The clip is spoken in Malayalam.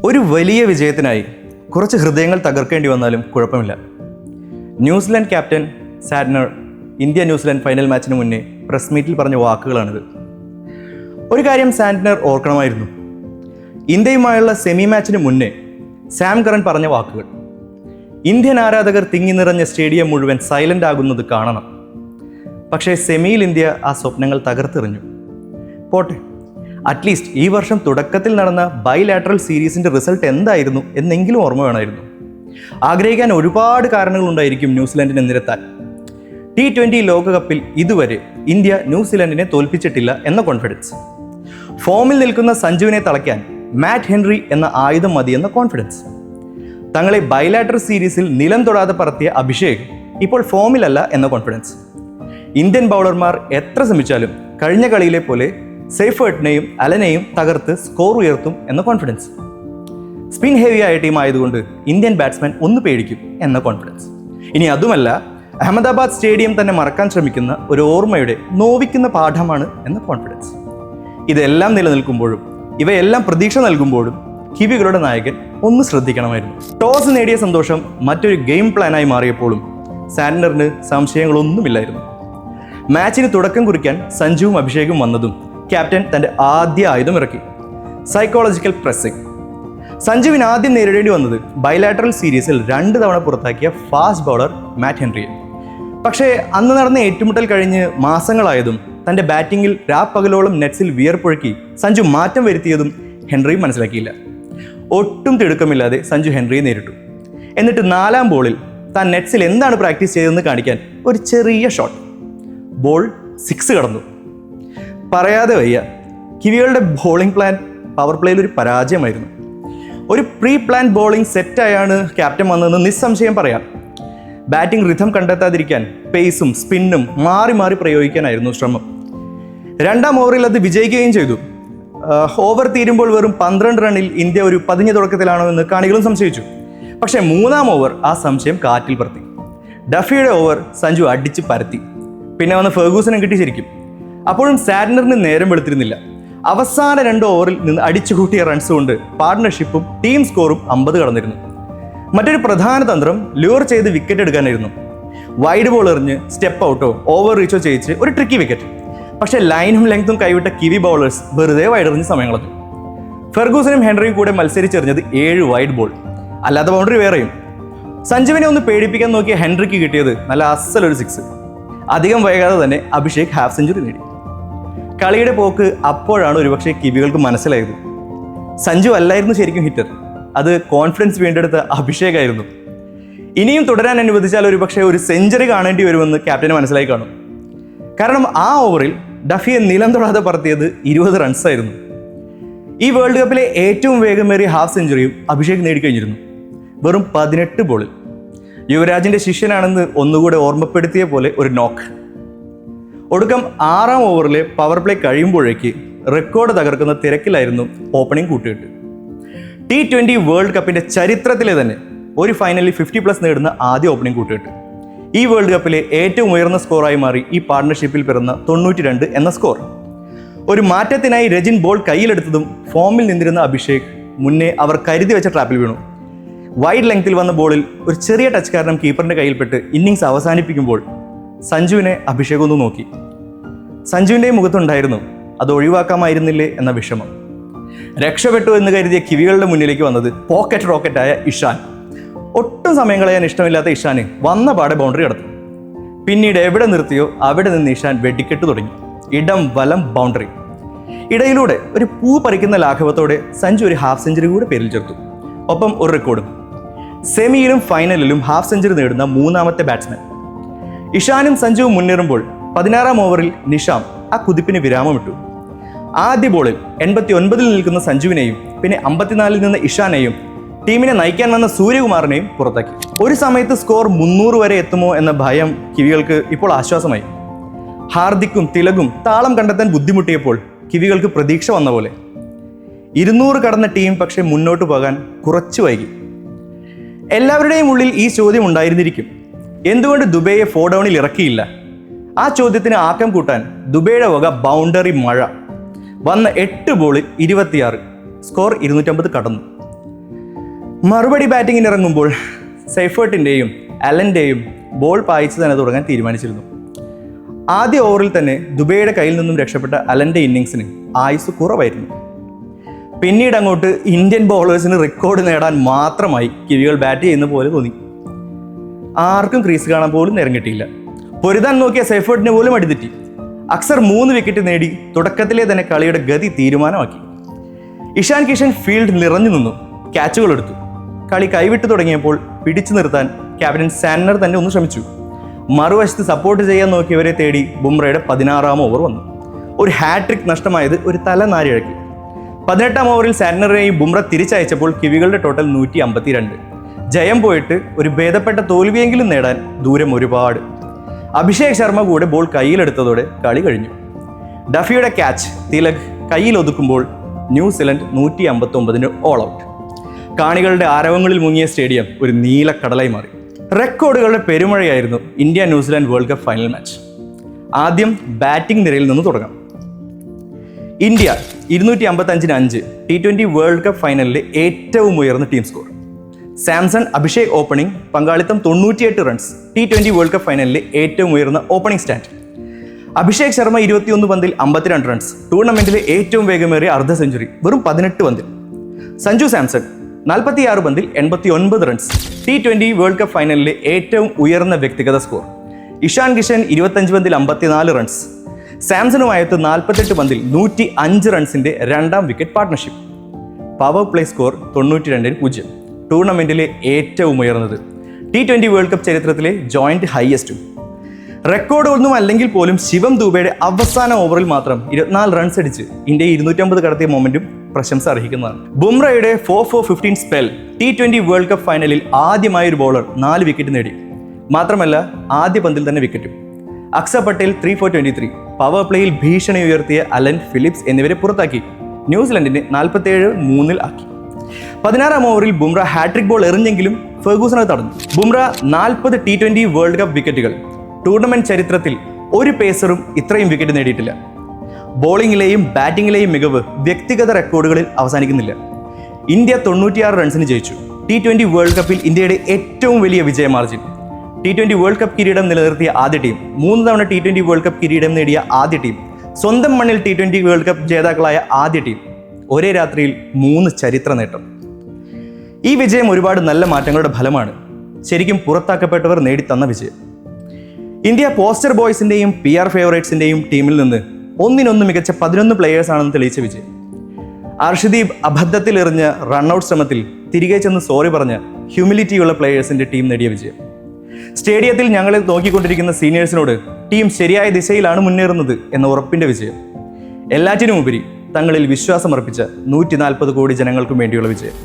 ഒരു വലിയ വിജയത്തിനായി കുറച്ച് ഹൃദയങ്ങൾ തകർക്കേണ്ടി വന്നാലും കുഴപ്പമില്ല. New Zealand captain Santner India New Zealand final മാച്ചിന് മുന്നേ പ്രസ് മീറ്റിൽ പറഞ്ഞ വാക്കുകളാണിത്. ഒരു കാര്യം സാഡ്നർ ഓർക്കണമായിരുന്നു. ഇന്ത്യയുമായുള്ള സെമി മാച്ചിന് മുന്നേ സാം കറൻ പറഞ്ഞ വാക്കുകൾ. ഇന്ത്യൻ ആരാധകർ തിങ്ങി നിറഞ്ഞ സ്റ്റേഡിയം മുഴുവൻ സൈലൻ്റ് ആകുന്നത് കാണണം. പക്ഷേ സെമിയിൽ ഇന്ത്യ ആ സ്വപ്നങ്ങൾ തകർത്തെറിഞ്ഞു. പോട്ടെ, അറ്റ്ലീസ്റ്റ് ഈ വർഷം തുടക്കത്തിൽ നടന്ന ബൈലാറ്ററൽ സീരീസിൻ്റെ റിസൾട്ട് എന്തായിരുന്നു എന്നെങ്കിലും ഓർമ്മ വേണമായിരുന്നു. ആഗ്രഹിക്കാൻ ഒരുപാട് കാരണങ്ങളുണ്ടായിരിക്കും ന്യൂസിലാൻഡിനെ നിരത്താൻ. T20 ലോകകപ്പിൽ ഇതുവരെ ഇന്ത്യ ന്യൂസിലാൻഡിനെ തോൽപ്പിച്ചിട്ടില്ല എന്ന കോൺഫിഡൻസ്, ഫോമിൽ നിൽക്കുന്ന സഞ്ജുവിനെ തളയ്ക്കാൻ മാറ്റ് ഹെൻറി എന്ന ആയുധം മതിയെന്ന കോൺഫിഡൻസ്, തങ്ങളെ ബൈലാറ്ററൽ സീരീസിൽ നിലം തൊടാതെ പറത്തിയ അഭിഷേക് ഇപ്പോൾ ഫോമിലല്ല എന്ന കോൺഫിഡൻസ്, ഇന്ത്യൻ ബൗളർമാർ എത്ര ശ്രമിച്ചാലും കഴിഞ്ഞ കളിയിലെ പോലെ സെയ്ഫേർട്ടിനെയും അലനെയും തകർത്ത് സ്കോർ ഉയർത്തും എന്ന കോൺഫിഡൻസ്, സ്പിൻ ഹെവി ആയ ടീം ആയതുകൊണ്ട് ഇന്ത്യൻ ബാറ്റ്സ്മാൻ ഒന്ന് പേടിക്കും എന്ന കോൺഫിഡൻസ്, ഇനി അതുമല്ല അഹമ്മദാബാദ് സ്റ്റേഡിയം തന്നെ മറക്കാൻ ശ്രമിക്കുന്ന ഒരു ഓർമ്മയുടെ നോവിക്കുന്ന പാഠമാണ് എന്ന കോൺഫിഡൻസ്. ഇതെല്ലാം നിലനിൽക്കുമ്പോഴും ഇവയെല്ലാം പ്രതീക്ഷ നൽകുമ്പോഴും കിവികളുടെ നായകൻ ഒന്ന് ശ്രദ്ധിക്കണമായിരുന്നു. ടോസ് നേടിയ സന്തോഷം മറ്റൊരു ഗെയിം പ്ലാനായി മാറിയപ്പോഴും സാഡ്നറിന് സംശയങ്ങളൊന്നുമില്ലായിരുന്നു. മാച്ചിന് തുടക്കം കുറിക്കാൻ സഞ്ജുവും അഭിഷേകും വന്നതും ക്യാപ്റ്റൻ തൻ്റെ ആദ്യ ആയുധം ഇറക്കി, സൈക്കോളജിക്കൽ പ്രസ്സിംഗ്. സഞ്ജുവിന് ആദ്യം നേരിടേണ്ടി വന്നത് ബൈലാറ്ററൽ സീരീസിൽ 2 തവണ പുറത്താക്കിയ ഫാസ്റ്റ് ബൗളർ മാറ്റ് ഹെൻറിയെ. പക്ഷേ അന്ന് നടന്ന ഏറ്റുമുട്ടൽ കഴിഞ്ഞ് മാസങ്ങളായതും തൻ്റെ ബാറ്റിങ്ങിൽ രാപ്പകലോളം നെറ്റ്സിൽ വിയർപ്പൊഴുക്കി സഞ്ജു മാറ്റം വരുത്തിയതും ഹെൻറിയും മനസ്സിലാക്കിയില്ല. ഒട്ടും തിടുക്കമില്ലാതെ സഞ്ജു ഹെൻറിയെ നേരിട്ടു. എന്നിട്ട് 4ാം ബോളിൽ താൻ നെറ്റ്സിൽ എന്താണ് പ്രാക്ടീസ് ചെയ്തതെന്ന് കാണിക്കാൻ ഒരു ചെറിയ ഷോട്ട്. ബോൾ 6 കടന്നു. പറയാതെ വയ്യ, കിവികളുടെ ബോളിംഗ് പ്ലാൻ പവർ പ്ലേയിൽ ഒരു പരാജയമായിരുന്നു. ഒരു പ്രീ പ്ലാൻ ബോളിംഗ് സെറ്റായാണ് ക്യാപ്റ്റൻ വന്നതെന്ന് നിസ്സംശയം പറയാം. ബാറ്റിംഗ് റിഥം കണ്ടെത്താതിരിക്കാൻ പേസും സ്പിന്നും മാറി മാറി പ്രയോഗിക്കാനായിരുന്നു ശ്രമം. 2ാം ഓവറിൽ അത് വിജയിക്കുകയും ചെയ്തു. ഓവർ തീരുമ്പോൾ വെറും 12 റണ്ണിൽ ഇന്ത്യ ഒരു പതിഞ്ഞ തുടക്കത്തിലാണോ എന്ന് കാണികളും സംശയിച്ചു. പക്ഷേ 3ാം ഓവർ ആ സംശയം കാറ്റിൽ പറത്തി. ഡഫിയുടെ ഓവർ സഞ്ജു അടിച്ച് പരത്തി. പിന്നെ വന്ന് ഫെർഗൂസനും കിട്ടി ശരിക്കും. അപ്പോഴും സാഡ്നറിന് നേരം വെളുത്തിരുന്നില്ല. അവസാന 2 ഓവറിൽ നിന്ന് അടിച്ചുകൂട്ടിയ റൺസ് കൊണ്ട് പാർട്ട്ണർഷിപ്പും ടീം സ്കോറും 50 കടന്നിരുന്നു. മറ്റൊരു പ്രധാന തന്ത്രം ലൂർ ചെയ്ത് വിക്കറ്റ് എടുക്കാനായിരുന്നു. വൈഡ് ബോൾ എറിഞ്ഞ് സ്റ്റെപ്പ് ഔട്ടോ ഓവർ റീച്ചോ ചെയ്യിച്ച് ഒരു ട്രിക്കി വിക്കറ്റ്. പക്ഷേ ലൈനും ലെങ്ത്തും കൈവിട്ട കിവി ബൗളേഴ്സ് വെറുതെ വൈഡെറിഞ്ഞ് സമയം കളഞ്ഞു. ഫെർഗൂസനും ഹെൻറിയും കൂടെ മത്സരിച്ചെറിഞ്ഞത് 7 വൈഡ് ബോൾ, അല്ലാത്ത ബൗണ്ടറി വേറെയും. സഞ്ജുവിനെ ഒന്ന് പേടിപ്പിക്കാൻ നോക്കിയ ഹെൻറിക്ക് കിട്ടിയത് നല്ല അസലൊരു 6. അധികം വൈകാതെ തന്നെ അഭിഷേക് ഹാഫ് സെഞ്ചുറി നേടി. കളിയുടെ പോക്ക് അപ്പോഴാണ് ഒരുപക്ഷെ കിവികൾക്ക് മനസ്സിലായത്. സഞ്ജു അല്ലായിരുന്നു ശരിക്കും ഹിറ്റർ, അത് കോൺഫിഡൻസ് വീണ്ടെടുത്ത അഭിഷേകായിരുന്നു. ഇനിയും തുടരാൻ അനുവദിച്ചാൽ ഒരുപക്ഷെ ഒരു സെഞ്ചുറി കാണേണ്ടി വരുമെന്ന് ക്യാപ്റ്റന് മനസ്സിലായി കാണും. കാരണം ആ ഓവറിൽ ഡഫിയെ നിലം തൊടാതെ പറത്തിയത് 20 റൺസായിരുന്നു. ഈ വേൾഡ് കപ്പിലെ ഏറ്റവും വേഗമേറിയ ഹാഫ് സെഞ്ചുറിയും അഭിഷേക് നേടിക്കഴിഞ്ഞിരുന്നു, വെറും 18 ബോളിൽ. യുവരാജിൻ്റെ ശിഷ്യനാണെന്ന് ഒന്നുകൂടെ ഓർമ്മപ്പെടുത്തിയ പോലെ ഒരു നോക്ക്. ഒടുക്കം 6ാം ഓവറിലെ പവർ പ്ലേ കഴിയുമ്പോഴേക്ക് റെക്കോർഡ് തകർക്കുന്ന തിരക്കിലായിരുന്നു ഓപ്പണിംഗ് കൂട്ടുകെട്ട്. T20 വേൾഡ് കപ്പിൻ്റെ ചരിത്രത്തിലെ തന്നെ ഒരു ഫൈനലിൽ 50+ നേടുന്ന ആദ്യ ഓപ്പണിംഗ് കൂട്ടുകെട്ട്. ഈ വേൾഡ് കപ്പിലെ ഏറ്റവും ഉയർന്ന സ്കോറായി മാറി ഈ പാർട്ട്ണർഷിപ്പിൽ പിറന്ന 92 എന്ന സ്കോർ. ഒരു മാറ്റത്തിനായി രജിൻ ബോൾ കയ്യിലെടുത്തതും ഫോമിൽ നിന്നിരുന്ന അഭിഷേക് മുന്നേ അവർ കരുതി വെച്ച ട്രാപ്പിൽ വീണു. വൈഡ് ലെങ്ത്തിൽ വന്ന ബോളിൽ ഒരു ചെറിയ ടച്ച് കാരണം കീപ്പറിൻ്റെ കയ്യിൽപ്പെട്ട് ഇന്നിങ്സ് അവസാനിപ്പിക്കുമ്പോൾ സഞ്ജുവിനെ അഭിഷേക് ഒന്ന് നോക്കി. സഞ്ജുവിൻ്റെ മുഖത്തുണ്ടായിരുന്നു അത് ഒഴിവാക്കാമായിരുന്നില്ലേ എന്ന വിഷമം. രക്ഷപ്പെട്ടു എന്ന് കരുതിയ കിവികളുടെ മുന്നിലേക്ക് വന്നത് പോക്കറ്റ് റോക്കറ്റായ ഇഷാൻ. ഒട്ടും സമയം കളയാൻ ഇഷ്ടമില്ലാത്ത ഇഷാന് വന്ന പാടെ ബൗണ്ടറി കടത്തി. പിന്നീട് എവിടെ നിർത്തിയോ അവിടെ നിന്ന് ഇഷാൻ വെടിക്കെട്ട് തുടങ്ങി. ഇടം വലം ബൗണ്ടറി. ഇടയിലൂടെ ഒരു പൂ പറിക്കുന്ന ലാഘവത്തോടെ സഞ്ജു ഒരു ഹാഫ് സെഞ്ചുറി കൂടെ പേരിൽ ചേർത്തു. ഒപ്പം ഒരു റെക്കോർഡും. സെമിയിലും ഫൈനലിലും ഹാഫ് സെഞ്ചുറി നേടുന്ന 3ാമത്തെ ബാറ്റ്സ്മാൻ. ഇഷാനും സഞ്ജുവും മുന്നേറുമ്പോൾ 16ാം ഓവറിൽ നിഷാം ആ കുതിപ്പിന് വിരാമമിട്ടു. ആദ്യ ബോളിൽ 89 നിൽക്കുന്ന സഞ്ജുവിനെയും പിന്നെ 54 നിന്ന് ഇഷാനെയും ടീമിനെ നയിക്കാൻ വന്ന സൂര്യകുമാറിനെയും പുറത്താക്കി. ഒരു സമയത്ത് സ്കോർ 300 വരെ എത്തുമോ എന്ന ഭയം കിവികൾക്ക് ഇപ്പോൾ ആശ്വാസമായി. ഹാർദിക്കും തിലകും താളം കണ്ടെത്താൻ ബുദ്ധിമുട്ടിയപ്പോൾ കിവികൾക്ക് പ്രതീക്ഷ വന്ന പോലെ. 200 കടന്ന ടീം പക്ഷേ മുന്നോട്ട് പോകാൻ കുറച്ച് വൈകി. എല്ലാവരുടെയും ഉള്ളിൽ ഈ ചോദ്യം ഉണ്ടായിരുന്നിരിക്കും, എന്തുകൊണ്ട് ദുബൈയെ 4 ഡൗണിൽ ഇറക്കിയില്ല? ആ ചോദ്യത്തിന് ആക്കം കൂട്ടാൻ ദുബൈയുടെ വക ബൗണ്ടറി മഴ. വന്ന 8 ബോളിൽ 26, സ്കോർ 250 കടന്നു. മറുപടി ബാറ്റിങ്ങിന് ഇറങ്ങുമ്പോൾ സെയ്ഫേർട്ടിൻ്റെയും അലൻ്റെയും ബോൾ പായിച്ച് തന്നെ തുടങ്ങാൻ തീരുമാനിച്ചിരുന്നു. ആദ്യ ഓവറിൽ തന്നെ ദുബൈയുടെ കയ്യിൽ നിന്നും രക്ഷപ്പെട്ട അലൻ്റെ ഇന്നിങ്സിന് ആയുസ് കുറവായിരുന്നു. പിന്നീട് അങ്ങോട്ട് ഇന്ത്യൻ ബൗളേഴ്സിന് റെക്കോർഡ് നേടാൻ മാത്രമായി കിവികൾ ബാറ്റ് ചെയ്യുന്ന പോലെ തോന്നി. ആർക്കും ക്രീസ് കാണാൻ പോലും നേരം കിട്ടിയില്ല. പൊരുതാൻ നോക്കിയ സെയ്ഫേർട്ടിന് പോലും അടിതെറ്റി. അക്സർ 3 വിക്കറ്റ് നേടി തുടക്കത്തിലെ തന്നെ കളിയുടെ ഗതി തീരുമാനമാക്കി. ഇഷാൻ കിഷൻ ഫീൽഡ് നിറഞ്ഞു നിന്നു, ക്യാച്ചുകൾ എടുത്തു. കളി കൈവിട്ടു തുടങ്ങിയപ്പോൾ പിടിച്ചു നിർത്താൻ ക്യാപ്റ്റൻ സാന്നർ തന്നെ ഒന്ന് ശ്രമിച്ചു. മറുവശത്ത് സപ്പോർട്ട് ചെയ്യാൻ നോക്കിയവരെ തേടി ബുംറയുടെ 16ാം ഓവർ വന്നു. ഒരു ഹാട്രിക് നഷ്ടമായത് ഒരു തലനാരിഴക്കി. 18ാം ഓവറിൽ സാന്നറിനെയും ബുംറ തിരിച്ചയച്ചപ്പോൾ കിവികളുടെ ടോട്ടൽ 152. ജയം പോയിട്ട് ഒരു ഭേദപ്പെട്ട തോൽവിയെങ്കിലും നേടാൻ ദൂരം ഒരുപാട്. അഭിഷേക് ശർമ്മ കൂടെ ബോൾ കയ്യിലെടുത്തതോടെ കളി കഴിഞ്ഞു. ഡഫിയുടെ ക്യാച്ച് തിലക് കയ്യിൽ ഒതുക്കുമ്പോൾ ന്യൂസിലൻഡ് 159 ഓൾ ഔട്ട്. കാണികളുടെ ആരവങ്ങളിൽ മുങ്ങിയ സ്റ്റേഡിയം ഒരു നീലക്കടലായി മാറി. റെക്കോർഡുകളുടെ പെരുമഴയായിരുന്നു India New Zealand world cup final match. ആദ്യം ബാറ്റിംഗ് നിരയിൽ നിന്ന് തുടങ്ങാം. ഇന്ത്യ 255-5 T20 വേൾഡ് കപ്പ് ഫൈനലിലെ ഏറ്റവും ഉയർന്ന team score. Samson Abhishek opening പങ്കാളിത്തം 98 റൺസ്. T20 വേൾഡ് കപ്പ് ഫൈനലിലെ ഏറ്റവും ഉയർന്ന ഓപ്പണിംഗ് സ്റ്റാൻഡ്. അഭിഷേക് ശർമ്മ 21 പന്തിൽ 52 റൺസ്. ടൂർണമെന്റിലെ ഏറ്റവും വേഗമേറിയ അർദ്ധ സെഞ്ചുറി വെറും 18 പന്തിൽ. സഞ്ജു സാംസൺ 46 പന്തിൽ 89 റൺസ്. T20 വേൾഡ് കപ്പ് ഫൈനലിലെ ഏറ്റവും ഉയർന്ന വ്യക്തിഗത സ്കോർ. ഇഷാൻ കിഷൻ 25 പന്തിൽ 54 റൺസ്. സാംസണുമായത്ത് 48 പന്തിൽ 105 റൺസിന്റെ രണ്ടാം wicket partnership. Power play score 92-0. ടൂർണമെന്റിലെ ഏറ്റവും ഉയർന്നത്. T20 വേൾഡ് കപ്പ് ചരിത്രത്തിലെ ജോയിന്റ് ഹയസ്റ്റും. റെക്കോർഡ് ഒന്നും അല്ലെങ്കിൽ പോലും ശിവം ദൂബെയുടെ അവസാന ഓവറിൽ മാത്രം 24 റൺസ് അടിച്ച് ഇന്ത്യ 250 കടത്തിയ മൊമെന്റും പ്രശംസ അർഹിക്കുന്നതാണ്. ബുംറയുടെ 4-4-15 സ്പെൽ T20 വേൾഡ് കപ്പ് ഫൈനലിൽ ആദ്യമായ ഒരു ബോളർ 4 വിക്കറ്റ് നേടി. മാത്രമല്ല ആദ്യ പന്തിൽ തന്നെ വിക്കറ്റും. അക്സർ പട്ടേൽ 3-for-23. പവർ പ്ലേയിൽ ഭീഷണി ഉയർത്തിയ അലൻ ഫിലിപ്സ് എന്നിവരെ പുറത്താക്കി ന്യൂസിലൻഡിനെ 47-3 ആക്കി. 16ാം ഓവറിൽ ബുംറ ഹാട്രിക് ബോൾ എറിഞ്ഞെങ്കിലും ഫെർഗൂസൺ തടഞ്ഞു. ബുംറ 40 T20 വേൾഡ് കപ്പ് വിക്കറ്റുകൾ. ടൂർണമെന്റ് ചരിത്രത്തിൽ ഒരു പേസറും ഇത്രയും വിക്കറ്റ് നേടിയിട്ടില്ല. ബോളിംഗിലെയും ബാറ്റിംഗിലെയും മികവ് വ്യക്തിഗത റെക്കോർഡുകളിൽ അവസാനിക്കുന്നില്ല. ഇന്ത്യ 96 റൺസിന് ജയിച്ചു. T20 വേൾഡ് കപ്പിൽ ഇന്ത്യയുടെ ഏറ്റവും വലിയ വിജയ മാർജിൻ. T20 വേൾഡ് കപ്പ് കിരീടം നിലനിർത്തിയ ആദ്യ ടീം. 3 തവണ T20 വേൾഡ് കപ്പ് കിരീടം നേടിയ ആദ്യ ടീം. സ്വന്തം മണ്ണിൽ T20 വേൾഡ് കപ്പ് ജേതാക്കളായ ആദ്യ ടീം. ഒരേ രാത്രിയിൽ 3 ചരിത്ര നേട്ടം. ഈ വിജയം ഒരുപാട് നല്ല മാറ്റങ്ങളുടെ ഫലമാണ്. ശരിക്കും പുറത്താക്കപ്പെട്ടവർ നേടിത്തന്ന വിജയം. ഇന്ത്യ പോസ്റ്റർ ബോയ്സിൻ്റെയും PR ഫേവറേറ്റ്സിൻ്റെയും ടീമിൽ നിന്ന് ഒന്നിനൊന്ന് മികച്ച 11 പ്ലെയേഴ്സ് ആണെന്ന് തെളിയിച്ച വിജയം. അർഷദീപ് അബദ്ധത്തിൽ എറിഞ്ഞ റൺഔട്ട് ശ്രമത്തിൽ തിരികെ ചെന്ന് സോറി പറഞ്ഞ ഹ്യൂമിലിറ്റിയുള്ള പ്ലെയേഴ്സിൻ്റെ ടീം നേടിയ വിജയം. സ്റ്റേഡിയത്തിൽ ഞങ്ങളെ നോക്കിക്കൊണ്ടിരിക്കുന്ന സീനിയേഴ്സിനോട് ടീം ശരിയായ ദിശയിലാണ് മുന്നേറുന്നത് എന്ന ഉറപ്പിൻ്റെ വിജയം. എല്ലാറ്റിനുമുപരി തങ്ങളിൽ വിശ്വാസമർപ്പിച്ച 140 കോടി ജനങ്ങൾക്കും വേണ്ടിയുള്ള വിജയം.